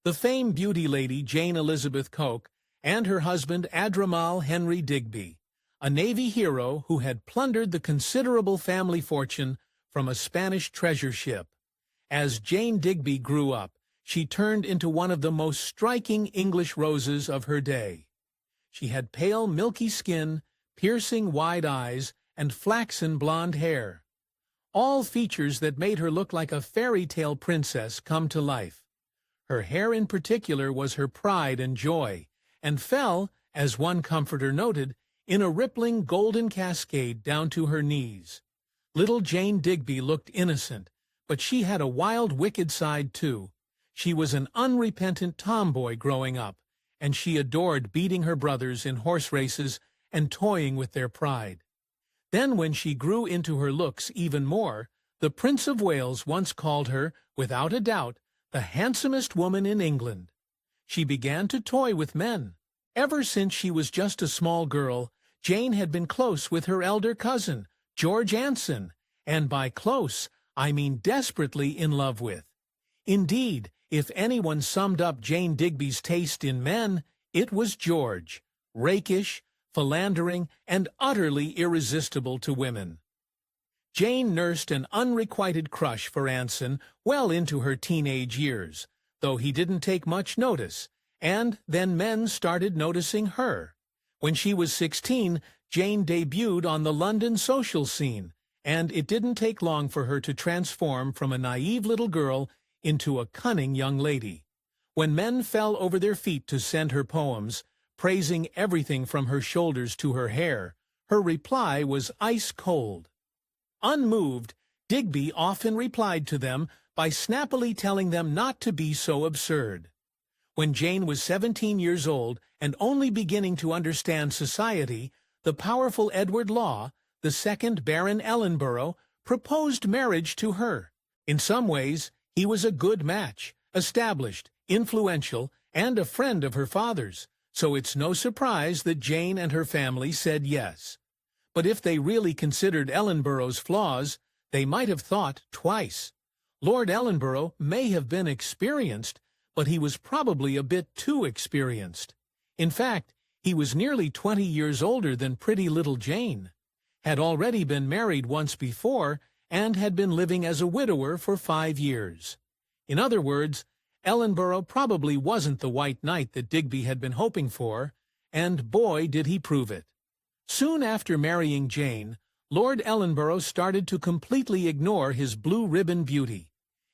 the famed beauty lady Jane Elizabeth Coke and her husband Admiral Henry Digby, a Navy hero who had plundered the considerable family fortune from a Spanish treasure ship. As Jane Digby grew up, she turned into one of the most striking English roses of her day. She had pale, milky skin, piercing wide eyes, and flaxen blonde hair. All features that made her look like a fairy tale princess come to life. Her hair in particular was her pride and joy, and fell, as one comforter noted, in a rippling golden cascade down to her knees. Little Jane Digby looked innocent, but she had a wild, wicked side too. She was an unrepentant tomboy growing up, and she adored beating her brothers in horse races and toying with their pride. Then when she grew into her looks even more, the Prince of Wales once called her, without a doubt, the handsomest woman in England. She began to toy with men. Ever since she was just a small girl, Jane had been close with her elder cousin, George Anson, and by close, I mean desperately in love with. Indeed, if anyone summed up Jane Digby's taste in men, it was George, rakish, philandering, and utterly irresistible to women. Jane nursed an unrequited crush for Anson well into her teenage years, though he didn't take much notice, and then men started noticing her. When she was 16, Jane debuted on the London social scene, and it didn't take long for her to transform from a naive little girl into a cunning young lady. When men fell over their feet to send her poems, praising everything from her shoulders to her hair, her reply was ice-cold. Unmoved, Digby often replied to them by snappily telling them not to be so absurd. When Jane was 17 years old and only beginning to understand society, the powerful Edward Law, the second Baron Ellenborough, proposed marriage to her. In some ways, he was a good match, established, influential, and a friend of her father's, so it's no surprise that Jane and her family said yes. But if they really considered Ellenborough's flaws, they might have thought twice. Lord Ellenborough may have been experienced, but he was probably a bit too experienced. In fact, he was nearly 20 years older than pretty little Jane, had already been married once before, and had been living as a widower for 5 years. In other words, Ellenborough probably wasn't the white knight that Digby had been hoping for, and boy did he prove it. Soon after marrying Jane, Lord Ellenborough started to completely ignore his blue-ribbon beauty.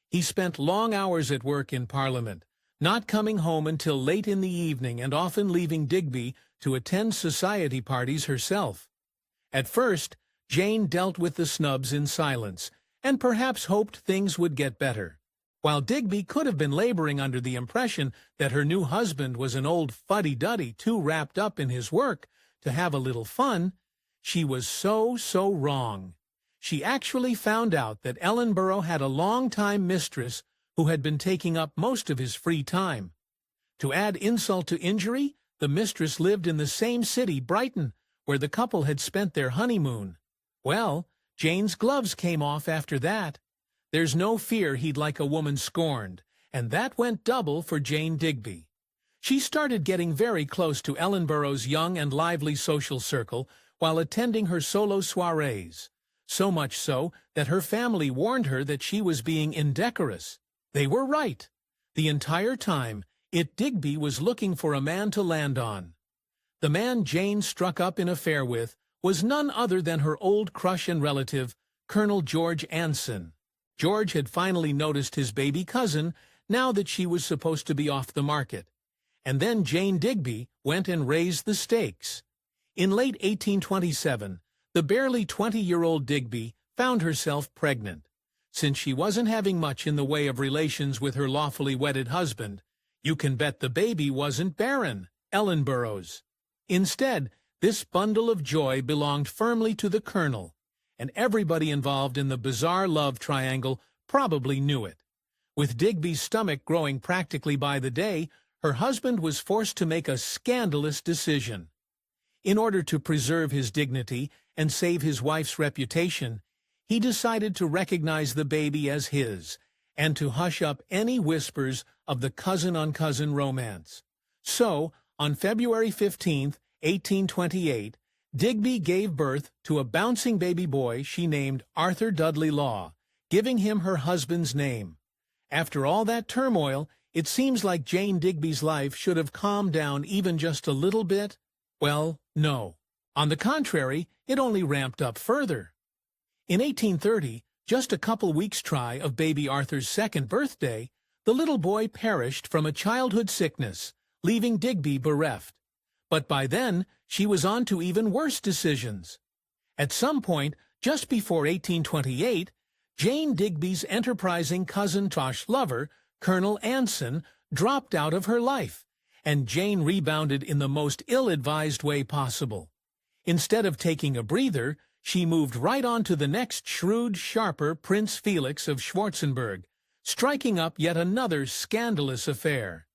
He spent long hours at work in Parliament, not coming home until late in the evening and often leaving Digby to attend society parties herself. At first, Jane dealt with the snubs in silence, and perhaps hoped things would get better. While Digby could have been laboring under the impression that her new husband was an old fuddy-duddy too wrapped up in his work to have a little fun, she was so wrong. She actually found out that Ellenborough had a long-time mistress who had been taking up most of his free time. To add insult to injury, the mistress lived in the same city, Brighton, where the couple had spent their honeymoon. Well, Jane's gloves came off after that. There's no fear he'd like a woman scorned, and that went double for Jane Digby. She started getting very close to Ellenborough's young and lively social circle while attending her solo soirees, so much so that her family warned her that she was being indecorous. They were right. The entire time, Digby was looking for a man to land on. The man Jane struck up an affair with was none other than her old crush and relative, Colonel George Anson. George had finally noticed his baby cousin now that she was supposed to be off the market. And then Jane Digby went and raised the stakes. In late 1827, the barely 20-year-old Digby found herself pregnant. Since she wasn't having much in the way of relations with her lawfully wedded husband, you can bet the baby wasn't Baron Ellenborough's. Instead, this bundle of joy belonged firmly to the Colonel, and everybody involved in the bizarre love triangle probably knew it. With Digby's stomach growing practically by the day, her husband was forced to make a scandalous decision. In order to preserve his dignity and save his wife's reputation, he decided to recognize the baby as his, and to hush up any whispers of the cousin-on-cousin romance. So, on February 15, 1828, Digby gave birth to a bouncing baby boy she named Arthur Dudley Law, giving him her husband's name. After all that turmoil, it seems like Jane Digby's life should have calmed down even just a little bit. Well, no. On the contrary, it only ramped up further. In 1830, just a couple weeks shy of baby Arthur's second birthday, the little boy perished from a childhood sickness, leaving Digby bereft. But by then, she was on to even worse decisions. At some point, just before 1828, Jane Digby's enterprising cousin-lover, Colonel Anson, dropped out of her life, and Jane rebounded in the most ill-advised way possible. Instead of taking a breather, she moved right on to the next shrewd, sharper Prince Felix of Schwarzenberg, striking up yet another scandalous affair.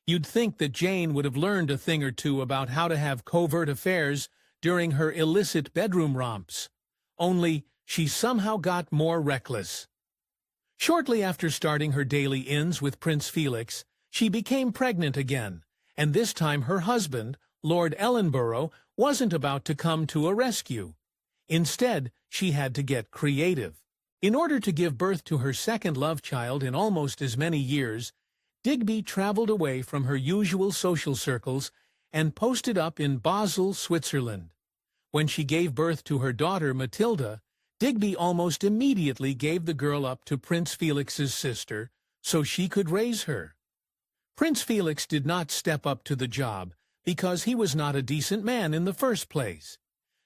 You'd think that Jane would have learned a thing or two about how to have covert affairs during her illicit bedroom romps. Only she somehow got more reckless. Shortly after starting her daily inns with Prince Felix, she became pregnant again, and this time her husband, Lord Ellenborough, wasn't about to come to a rescue. Instead, she had to get creative. In order to give birth to her second love child in almost as many years, Digby traveled away from her usual social circles and posted up in Basel, Switzerland. When she gave birth to her daughter Matilda, Digby almost immediately gave the girl up to Prince Felix's sister so she could raise her. Prince Felix did not step up to the job because he was not a decent man in the first place.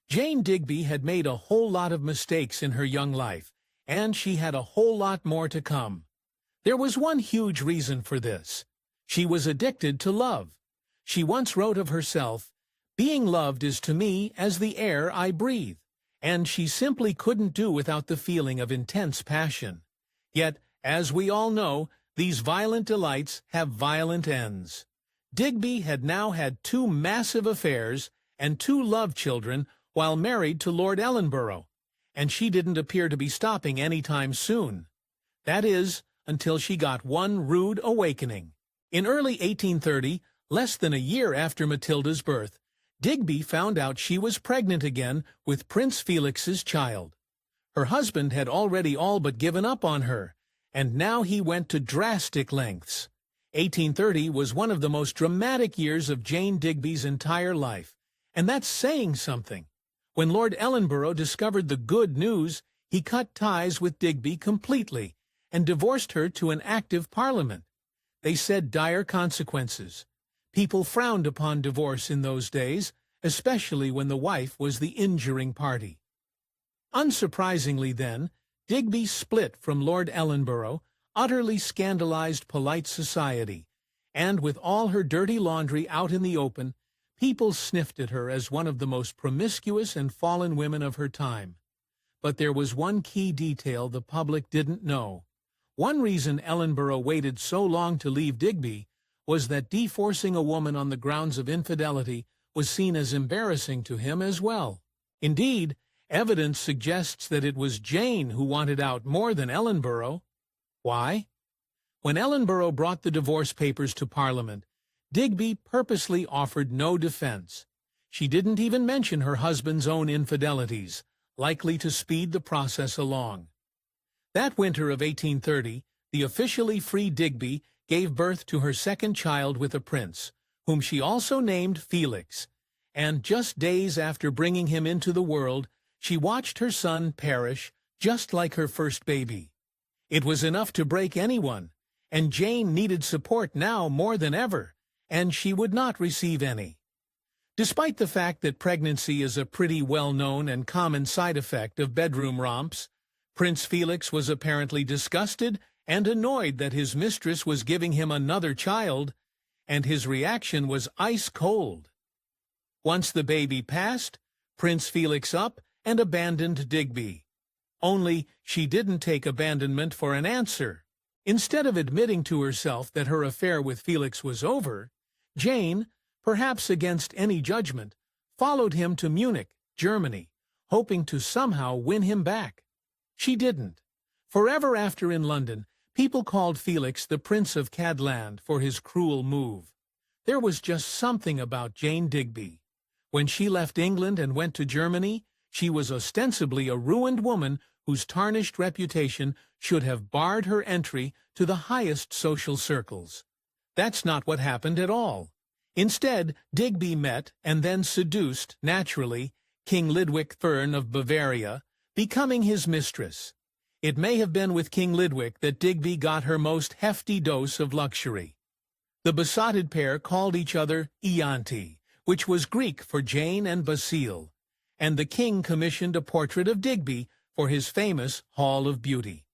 Jane Digby had made a whole lot of mistakes in her young life, and she had a whole lot more to come. There was one huge reason for this. She was addicted to love. She once wrote of herself, "Being loved is to me as the air I breathe," and she simply couldn't do without the feeling of intense passion. Yet, as we all know, these violent delights have violent ends. Digby had now had 2 massive affairs and 2 love children while married to Lord Ellenborough, and she didn't appear to be stopping any time soon. That is, until she got one rude awakening. In early 1830, less than a year after Matilda's birth, Digby found out she was pregnant again with Prince Felix's child. Her husband had already all but given up on her, and now he went to drastic lengths. 1830 was one of the most dramatic years of Jane Digby's entire life, and that's saying something. When Lord Ellenborough discovered the good news, he cut ties with Digby completely and divorced her to an active parliament. They said dire consequences. People frowned upon divorce in those days, especially when the wife was the injuring party. Unsurprisingly then, Digby split from Lord Ellenborough, utterly scandalized polite society, and with all her dirty laundry out in the open, people sniffed at her as one of the most promiscuous and fallen women of her time. But there was one key detail the public didn't know. One reason Ellenborough waited so long to leave Digby was that divorcing a woman on the grounds of infidelity was seen as embarrassing to him as well. Indeed, evidence suggests that it was Jane who wanted out more than Ellenborough. Why? When Ellenborough brought the divorce papers to Parliament, Digby purposely offered no defense. She didn't even mention her husband's own infidelities, likely to speed the process along. That winter of 1830, the officially free Digby gave birth to her second child with a prince, whom she also named Felix, and just days after bringing him into the world, she watched her son perish just like her first baby. It was enough to break anyone, and Jane needed support now more than ever, and she would not receive any. Despite the fact that pregnancy is a pretty well-known and common side effect of bedroom romps, Prince Felix was apparently disgusted and annoyed that his mistress was giving him another child, and his reaction was ice-cold. Once the baby passed, Prince Felix up and abandoned Digby. Only she didn't take abandonment for an answer. Instead of admitting to herself that her affair with Felix was over, Jane, perhaps against any judgment, followed him to Munich, Germany, hoping to somehow win him back. She didn't. Forever after in London, People called Felix the Prince of Cadland for his cruel move. There was just something about Jane Digby. When she left England and went to Germany, she was ostensibly a ruined woman whose tarnished reputation should have barred her entry to the highest social circles. That's not what happened at all. Instead, Digby met and then seduced, naturally, King Ludwig I of Bavaria, becoming his mistress. It may have been with King Ludwig that Digby got her most hefty dose of luxury. The besotted pair called each other Ianti, which was Greek for Jane and Basile, and the king commissioned a portrait of Digby for his famous Hall of Beauty.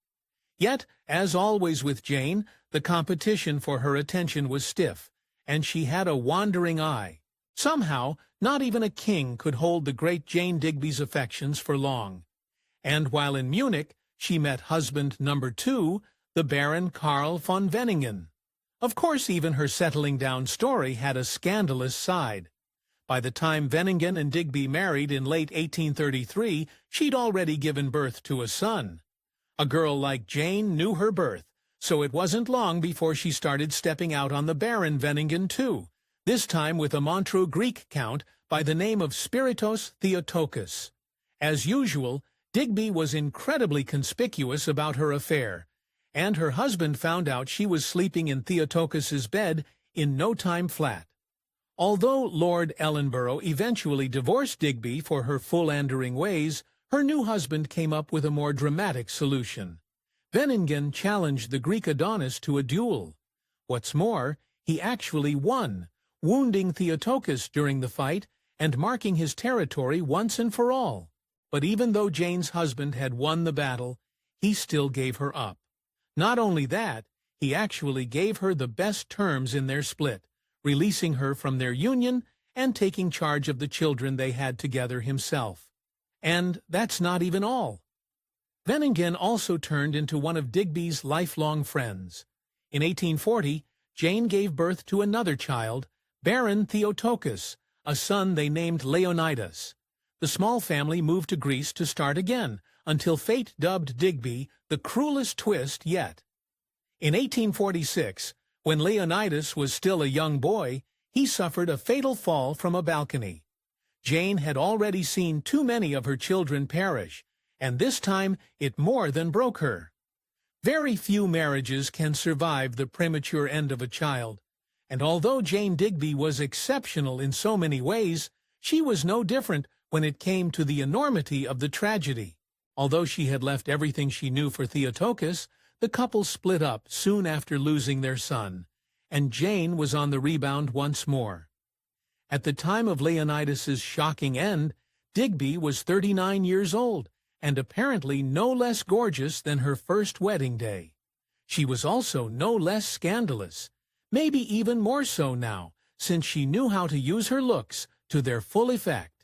Yet, as always with Jane, the competition for her attention was stiff, and she had a wandering eye. Somehow, not even a king could hold the great Jane Digby's affections for long. And while in Munich, she met husband number 2, the Baron Karl von Venningen. Of course, even her settling down story had a scandalous side. By the time Venningen and Digby married in late 1833, she'd already given birth to a son. A girl like Jane knew her birth, so it wasn't long before she started stepping out on the Baron Venningen too, this time with a Montreux Greek count by the name of Spiritos Theotokos. As usual, Digby was incredibly conspicuous about her affair, and her husband found out she was sleeping in Theotokos's bed in no time flat. Although Lord Ellenborough eventually divorced Digby for her philandering ways, her new husband came up with a more dramatic solution. Venningen challenged the Greek Adonis to a duel. What's more, he actually won, wounding Theotokos during the fight and marking his territory once and for all. But even though Jane's husband had won the battle, he still gave her up. Not only that, he actually gave her the best terms in their split, releasing her from their union and taking charge of the children they had together himself. And that's not even all. Venningen also turned into one of Digby's lifelong friends. In 1840, Jane gave birth to another child, Baron Theotokos, a son they named Leonidas. The small family moved to Greece to start again, until fate dubbed Digby the cruelest twist yet. In 1846, when Leonidas was still a young boy, he suffered a fatal fall from a balcony. Jane had already seen too many of her children perish, and this time it more than broke her. Very few marriages can survive the premature end of a child, and although Jane Digby was exceptional in so many ways, she was no different when it came to the enormity of the tragedy. Although she had left everything she knew for Theotokos, the couple split up soon after losing their son, and Jane was on the rebound once more. At the time of Leonidas's shocking end, Digby was 39 years old, and apparently no less gorgeous than her first wedding day. She was also no less scandalous, maybe even more so now, since she knew how to use her looks to their full effect.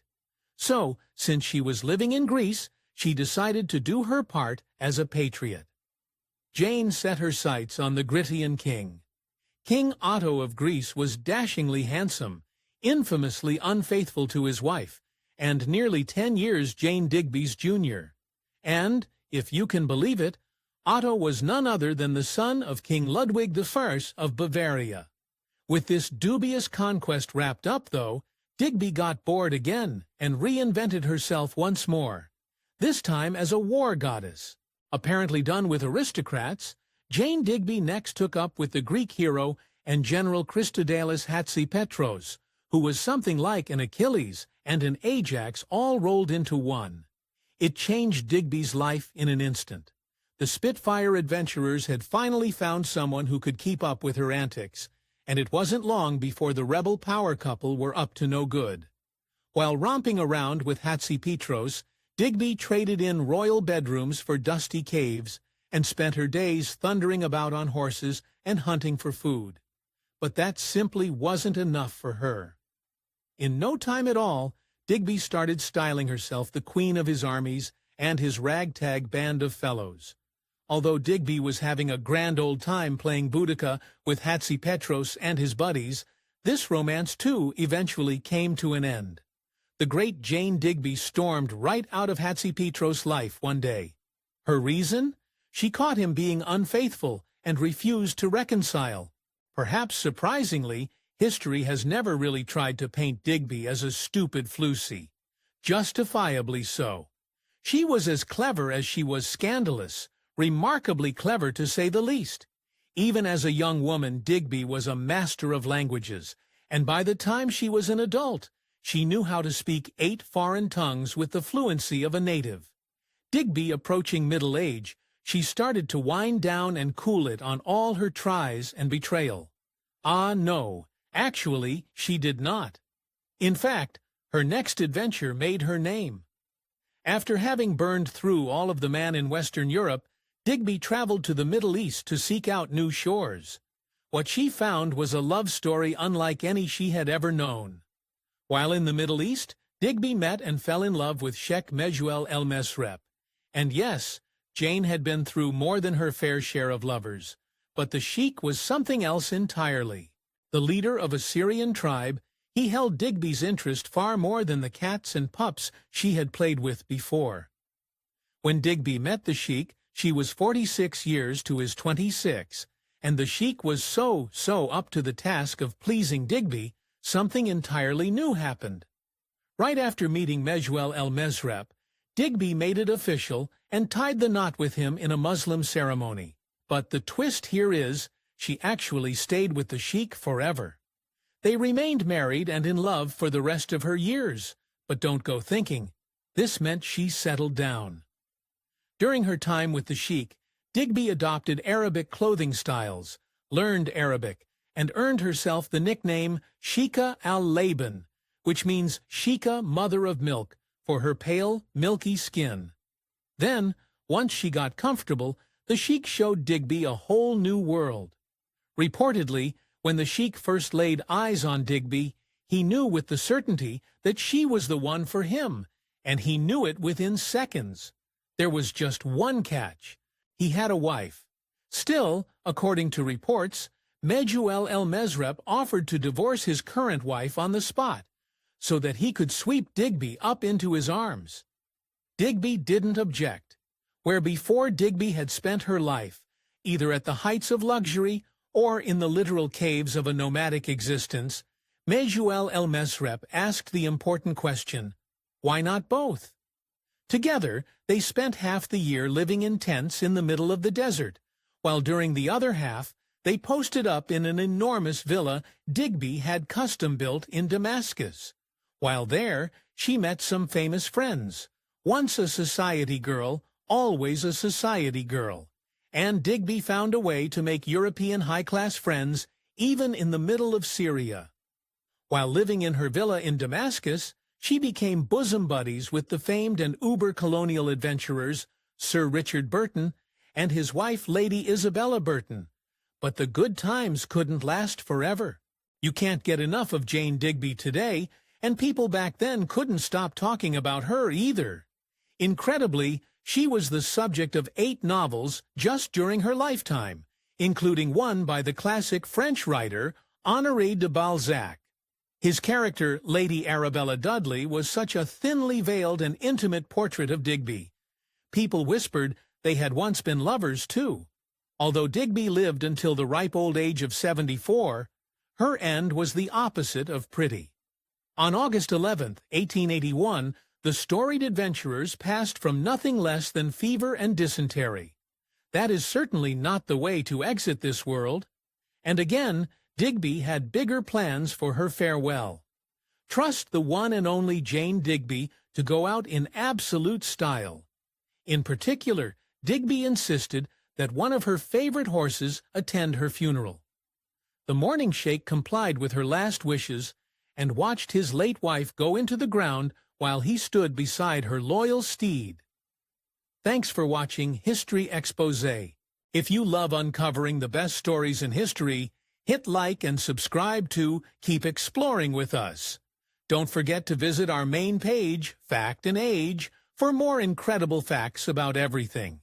So, since she was living in Greece, she decided to do her part as a patriot. Jane set her sights on the Grittian king. King Otto of Greece was dashingly handsome, infamously unfaithful to his wife, and nearly 10 years Jane Digby's junior. And, if you can believe it, Otto was none other than the son of King Ludwig I of Bavaria. With this dubious conquest wrapped up, though, Digby got bored again and reinvented herself once more, this time as a war goddess. Apparently done with aristocrats, Jane Digby next took up with the Greek hero and General Christodalis Hatzipetros, who was something like an Achilles and an Ajax all rolled into one. It changed Digby's life in an instant. The Spitfire adventurers had finally found someone who could keep up with her antics, and it wasn't long before the rebel power couple were up to no good. While romping around with Hatzipetros, Digby traded in royal bedrooms for dusty caves and spent her days thundering about on horses and hunting for food. But that simply wasn't enough for her. In no time at all, Digby started styling herself the queen of his armies and his ragtag band of fellows. Although Digby was having a grand old time playing Boudica with Hatzipetros and his buddies, this romance too eventually came to an end. The great Jane Digby stormed right out of Hatzipetros' life one day. Her reason? she caught him being unfaithful and refused to reconcile. Perhaps surprisingly, history has never really tried to paint Digby as a stupid floozy. Justifiably so. She was as clever as she was scandalous, remarkably clever to say the least. Even as a young woman, Digby was a master of languages, and by the time she was an adult, she knew how to speak 8 foreign tongues with the fluency of a native. Digby approaching middle age, she started to wind down and cool it on all her tries and betrayal. Ah, no, actually, she did not. In fact, her next adventure made her name. After having burned through all of the man in Western Europe, Digby traveled to the Middle East to seek out new shores. What she found was a love story unlike any she had ever known. While in the Middle East, Digby met and fell in love with Sheikh Mejuel el-Mesrep. And yes, Jane had been through more than her fair share of lovers, but the sheik was something else entirely. The leader of a Syrian tribe, he held Digby's interest far more than the cats and pups she had played with before. When Digby met the sheik, she was 46 years to his 26, and the sheik was so up to the task of pleasing Digby, something entirely new happened. Right after meeting Mejuel el-Mesrep, Digby made it official and tied the knot with him in a Muslim ceremony. But the twist here is, she actually stayed with the sheik forever. They remained married and in love for the rest of her years, but don't go thinking, this meant she settled down. During her time with the sheik, Digby adopted Arabic clothing styles, learned Arabic, and earned herself the nickname Sheikha al-Laban, which means Sheikha, mother of milk, for her pale, milky skin. Then, once she got comfortable, the sheik showed Digby a whole new world. Reportedly, when the sheik first laid eyes on Digby, he knew with the certainty that she was the one for him, and he knew it within seconds. There was just one catch. He had a wife. Still, according to reports, Mejuel el-Mesrep offered to divorce his current wife on the spot, so that he could sweep Digby up into his arms. Digby didn't object. Where before Digby had spent her life, either at the heights of luxury or in the literal caves of a nomadic existence, Mejuel el-Mesrep asked the important question, why not both? Together, they spent half the year living in tents in the middle of the desert, while during the other half, they posted up in an enormous villa Digby had custom-built in Damascus. While there, she met some famous friends. Once a society girl, always a society girl. And Digby found a way to make European high-class friends even in the middle of Syria. While living in her villa in Damascus, she became bosom buddies with the famed and uber-colonial adventurers Sir Richard Burton and his wife Lady Isabella Burton. But the good times couldn't last forever. You can't get enough of Jane Digby today, and people back then couldn't stop talking about her either. Incredibly, she was the subject of 8 novels just during her lifetime, including one by the classic French writer Honoré de Balzac. His character, Lady Arabella Dudley, was such a thinly veiled and intimate portrait of Digby. People whispered they had once been lovers, too. Although Digby lived until the ripe old age of 74, her end was the opposite of pretty. On August 11, 1881, the storied adventurers passed from nothing less than fever and dysentery. That is certainly not the way to exit this world. And again, Digby had bigger plans for her farewell. Trust the one and only Jane Digby to go out in absolute style. In particular, Digby insisted that one of her favorite horses attend her funeral. The mourning sheikh complied with her last wishes and watched his late wife go into the ground while he stood beside her loyal steed. Thanks for watching History Exposé. If you love uncovering the best stories in history, hit like and subscribe to Keep Exploring with us. Don't forget to visit our main page, Fact and Age, for more incredible facts about everything.